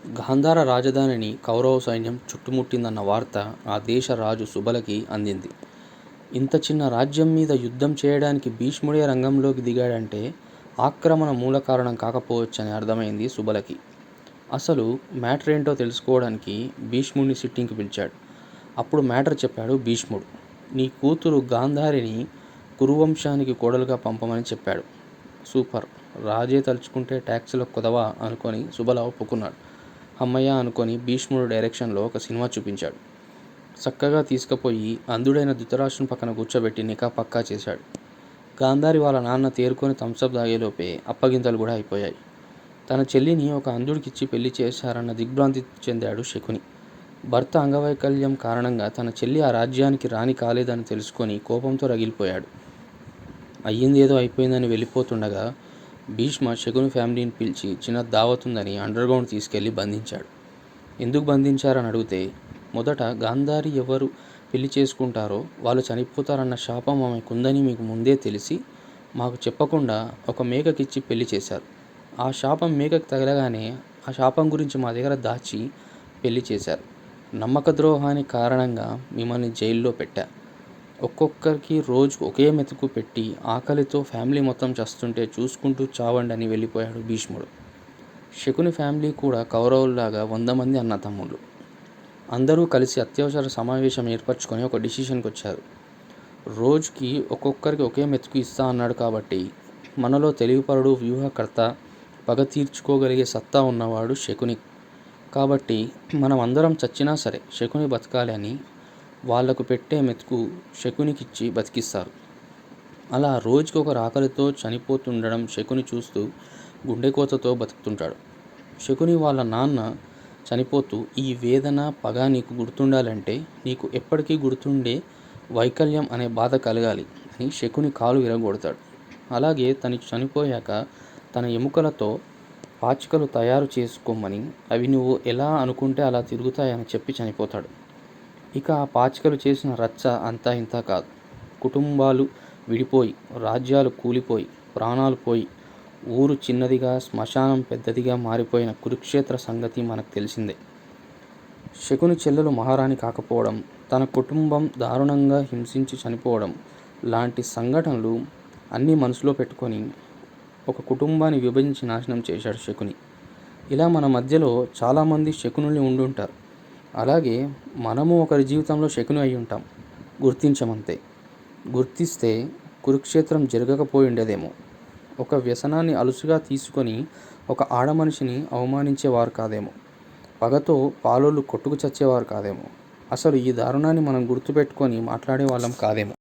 గాంధార రాజధానిని కౌరవ సైన్యం చుట్టుముట్టిందన్న వార్త ఆ దేశ రాజు సుబలకి అందింది. ఇంత చిన్న రాజ్యం మీద యుద్ధం చేయడానికి భీష్ముడే రంగంలోకి దిగాడంటే ఆక్రమణ మూల కారణం కాకపోవచ్చని అర్థమైంది సుబలకి. అసలు మ్యాటర్ ఏంటో తెలుసుకోవడానికి భీష్ముడిని సిట్టింగ్కి పిలిచాడు. అప్పుడు మ్యాటర్ చెప్పాడు భీష్ముడు. నీ కూతురు గాంధారిని కురువంశానికి కోడలుగా పంపమని చెప్పాడు. సూపర్, రాజే తలుచుకుంటే ట్యాక్సీలకు కుదవా అనుకొని సుబల ఒప్పుకున్నాడు. అమ్మయ్య అనుకొని భీష్ముడు డైరెక్షన్లో ఒక సినిమా చూపించాడు. చక్కగా తీసుకుపోయి అంధుడైన ధృతరాష్ట్రుని పక్కన కూర్చోబెట్టి నికా పక్కా చేశాడు. గాంధారి వాళ్ళ నాన్న తేరుకొని థమ్సప్ తాగేలోపే అప్పగింతలు కూడా అయిపోయాయి. తన చెల్లిని ఒక అంధుడికిచ్చి పెళ్లి చేశారన్న దిగ్భ్రాంతి చెందాడు శకుని. భర్త అంగవైకల్యం కారణంగా తన చెల్లి ఆ రాజ్యానికి రాణి కాలేదని తెలుసుకొని కోపంతో రగిలిపోయాడు. అయ్యిందేదో అయిపోయిందని వెళ్ళిపోతుండగా భీష్మ శకుని ఫ్యామిలీని పిలిచి చిన్న దావతుందని అండర్గ్రౌండ్ తీసుకెళ్లి బంధించాడు. ఎందుకు బంధించారని అడిగితే, మొదట గాంధారి ఎవరు పెళ్లి చేసుకుంటారో వాళ్ళు చనిపోతారన్న శాపం ఆమెకుందని మీకు ముందే తెలిసి మాకు చెప్పకుండా ఒక మేకకిచ్చి పెళ్లి చేశారు. ఆ శాపం మేకకి తగలగానే ఆ శాపం గురించి మా దగ్గర దాచి పెళ్లి చేశారు. నమ్మక ద్రోహానికి కారణంగా మిమ్మల్ని జైల్లో పెట్టా. ఒక్కొక్కరికి రోజుకు ఒకే మెతుకు పెట్టి ఆకలితో ఫ్యామిలీ మొత్తం చస్తుంటే చూసుకుంటూ చావండి అని వెళ్ళిపోయాడు భీష్ముడు. శకుని ఫ్యామిలీ కూడా కౌరవుల్లాగా 100 మంది అన్న తమ్ముళ్ళు. అందరూ కలిసి అత్యవసర సమావేశం ఏర్పరచుకొని ఒక డిసిషన్కి వచ్చారు. రోజుకి ఒక్కొక్కరికి ఒకే మెతుకు ఇస్తా అన్నాడు కాబట్టి మనలో తెలివిపరుడు, వ్యూహకర్త, పగ తీర్చుకోగలిగే సత్తా ఉన్నవాడు శకుని. కాబట్టి మనం అందరం చచ్చినా సరే శకుని బతకాలి అని వాళ్లకు పెట్టే మెతుకు శకునికిచ్చి బతికిస్తారు. అలా రోజుకి ఒకరు ఆకలితో చనిపోతుండడం శకుని చూస్తూ గుండెకోతతో బతుకుతుంటాడు. శకుని వాళ్ళ నాన్న చనిపోతూ, ఈ వేదన, పగ నీకు గుర్తుండాలంటే నీకు ఎప్పటికీ గుర్తుండే వైకల్యం అనే బాధ కలగాలి అని శకుని కాలు విరగొడతాడు. అలాగే తను చనిపోయాక తన ఎముకలతో పాచికలు తయారు చేసుకోమని, అవి నువ్వు ఎలా అనుకుంటే అలా తిరుగుతాయని చెప్పి చనిపోతాడు. ఇక ఆ పాచికలు చేసిన రచ్చ అంతా ఇంతా కాదు. కుటుంబాలు విడిపోయి, రాజ్యాలు కూలిపోయి, ప్రాణాలు పోయి, ఊరు చిన్నదిగా శ్మశానం పెద్దదిగా మారిపోయిన కురుక్షేత్ర సంగతి మనకు తెలిసిందే. శకుని చెల్లెలు మహారాణి కాకపోవడం, తన కుటుంబం దారుణంగా హింసించి చనిపోవడం లాంటి సంఘటనలు అన్నీ మనసులో పెట్టుకొని ఒక కుటుంబాన్ని విభజించి నాశనం చేశాడు శకుని. ఇలా మన మధ్యలో చాలామంది శకునుల్ని ఉండుంటారు. అలాగే మనము ఒకరి జీవితంలో శకుని అయి ఉంటాం. గుర్తించమంతే. గుర్తిస్తే కురుక్షేత్రం జరగకపోయిండేదేమో. ఒక వ్యసనాన్ని అలుసుగా తీసుకొని ఒక ఆడమనిషిని అవమానించేవారు కాదేమో. పగతో పాలోళ్ళు కొట్టుకు చచ్చేవారు కాదేమో. అసలు ఈ దారుణాన్ని మనం గుర్తుపెట్టుకొని మాట్లాడే వాళ్ళం కాదేమో.